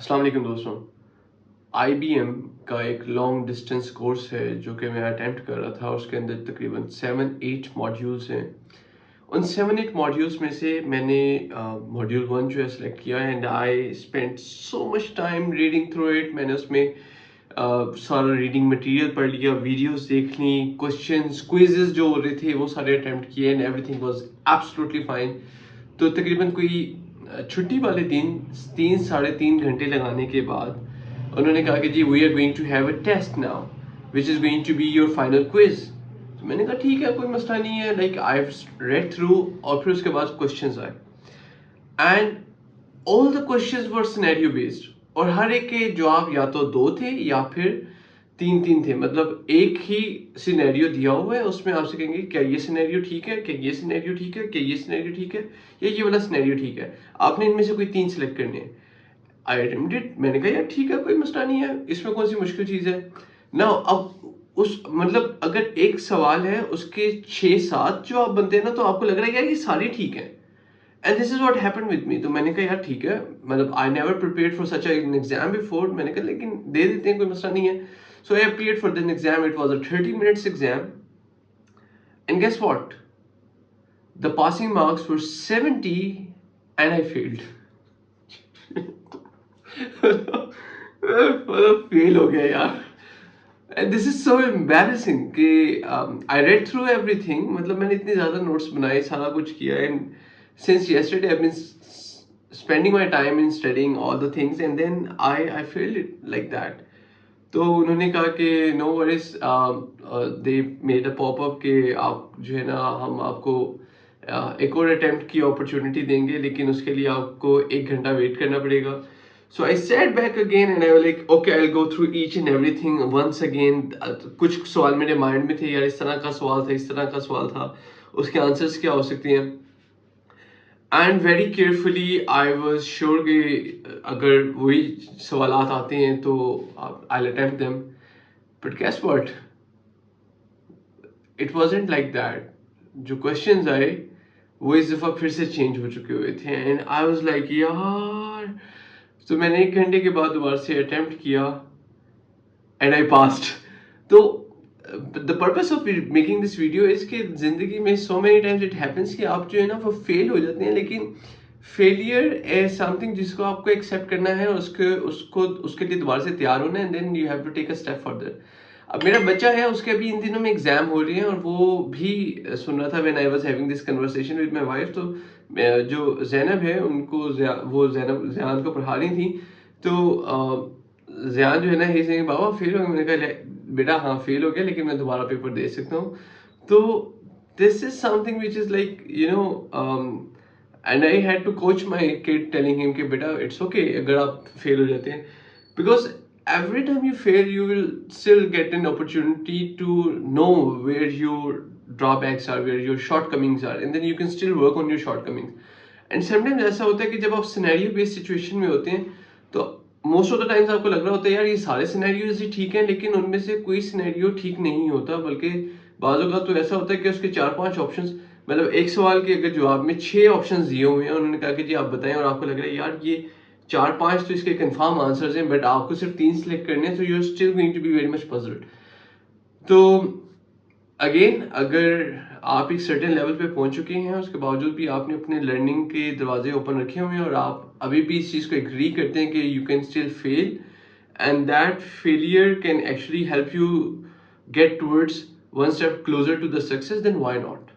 अस्सलाम वालेकुम दोस्तों। IBM का एक लॉन्ग डिस्टेंस कोर्स है जो कि मैं अटेम्प्ट कर रहा था। उसके अंदर तकरीबन 7-8 मॉड्यूल्स हैं। उन 7-8 मॉड्यूल्स में से मैंने मॉड्यूल 1 जो है सिलेक्ट किया and I spent so much time reading through it. मैंने उसमें सारा रीडिंग मटेरियल पढ़ लिया, वीडियोस देख ली, क्वेश्चंस क्विजेस जो हो रहे थे वो सारे अटेम्प्ट किए and everything was absolutely fine. तो तकरीबन कोई छुट्टी वाले दिन 3-3.5 घंटे लगाने के बाद उन्होंने कहा कि जी we are going to have a test now which is going to be your final quiz. तो मैंने कहा ठीक है, कोई मसला नहीं है, like I have read through. और फिर उसके बाद क्वेश्चंस आए and all the questions were scenario based और हर एक के जवाब या तो 2 थे या फिर 3-3 थे। मतलब एक ही सिनेरियो दिया हुआ है, उसमें आपसे कहेंगे क्या ये सिनेरियो ठीक है, क्या ये सिनेरियो ठीक है, क्या ये सिनेरियो ठीक है या ये वाला सिनेरियो ठीक है। आपने इनमें से कोई 3 सिलेक्ट करने हैं। आई अटेम्प्टेड, मैंने कहा यार ठीक है, कोई मसला नहीं है, इसमें कौन सी मुश्किल चीज़ है ना। अब उस मतलब अगर एक सवाल है उसके 6-7 जवाब बनते हैं ना, तो आपको लग रहा है यार ये सारे ठीक हैं। And this is what happened with me. तो मैंने कहा यार ठीक है, मतलब I never prepared for such an exam before. मैंने कहा लेकिन दे देते हैं, कोई मसला नहीं है। So I appeared for the exam. It was a 30 minutes exam and guess what, the passing marks were 70 and I failed. मतलब फेल हो गया यार। And this is so embarrassing कि आई रेड थ्रू एवरीथिंग। मतलब मैंने इतने ज़्यादा notes बनाए, सारा कुछ किया and since yesterday I've been spending my time in studying all the things and then I failed it like that. तो उन्होंने कहा कि no worries, they made a pop up कि आप जो है ना, हम आपको एक और अटेम्प्ट की अपॉर्चुनिटी देंगे लेकिन उसके लिए आपको 1 घंटा वेट करना पड़ेगा। So I sat back again and I was like okay, I will go through each and everything once again. कुछ सवाल मेरे माइंड में थे, यार इस तरह का सवाल था, इस तरह का सवाल था, उसके आंसर्स क्या हो सकते हैं। And very carefully I was sure कि अगर वही सवालात आते हैं तो I attempt them. But guess what, it wasn't like that. जो क्वेश्चंस आए वो इस दफ़ा फिर से चेंज हो चुके हुए थे एंड आई वाज लाइक यार। तो मैंने 1 घंटे के बाद दोबारा से अटेम्प्ट किया एंड आई पास्ड। तो the purpose of making this video is कि जिंदगी में so many times it happens कि आप जो है ना वो फेल हो जाते हैं, लेकिन फेलियर इज समथिंग जिसको आपको एक्सेप्ट करना है और उसके लिए दोबारा से तैयार होना है and then you have to take a step further. अब मेरा बच्चा है, उसके अभी इन दिनों में एग्जाम हो रही है और वो भी सुन रहा था when I was having this conversation with my wife. तो जो जैनब है उनको वो जैनब जयान को पढ़ा रही थी। तो ज़ियान जो है ना, ही सेइंग बाबा फेल हो गया। मैंने कहा बेटा हाँ फेल हो गया लेकिन मैं दोबारा पेपर दे सकता हूँ। तो this is something which is like you know, and I had to coach my kid telling him कि बेटा इट्स ओके अगर आप फेल हो जाते हैं, because every time you fail you will still get an opportunity to know where your drawbacks are, where your shortcomings are, and then you can still work on your shortcomings. And sometimes ऐसा होता है कि जब आप scenario based situation में होते हैं तो मोस्ट ऑफ द टाइम्स आपको लग रहा होता है यार ये सारे सिनेरियोज ही ठीक हैं, लेकिन उनमें से कोई सिनेरियो ठीक नहीं होता। बल्कि बाज़ औक़ात तो ऐसा होता है कि उसके 4-5 ऑप्शंस, मतलब एक सवाल के अगर जवाब में 6 ऑप्शंस दिए हुए हैं, उन्होंने कहा कि जी आप बताएं, और आपको लग रहा है यार ये 4-5 तो इसके कंफर्म आंसर्स हैं बट आपको सिर्फ 3 सिलेक्ट करने हैं, तो you are still going to be very much puzzled. तो अगेन अगर आप एक सर्टेन लेवल पे पहुंच चुके हैं, उसके बावजूद भी आपने अपने लर्निंग के दरवाजे ओपन रखे हुए हैं और आप अभी भी इस चीज़ को एग्री करते हैं कि you can still fail and that failure can actually help you get towards one step closer to the success, then why not.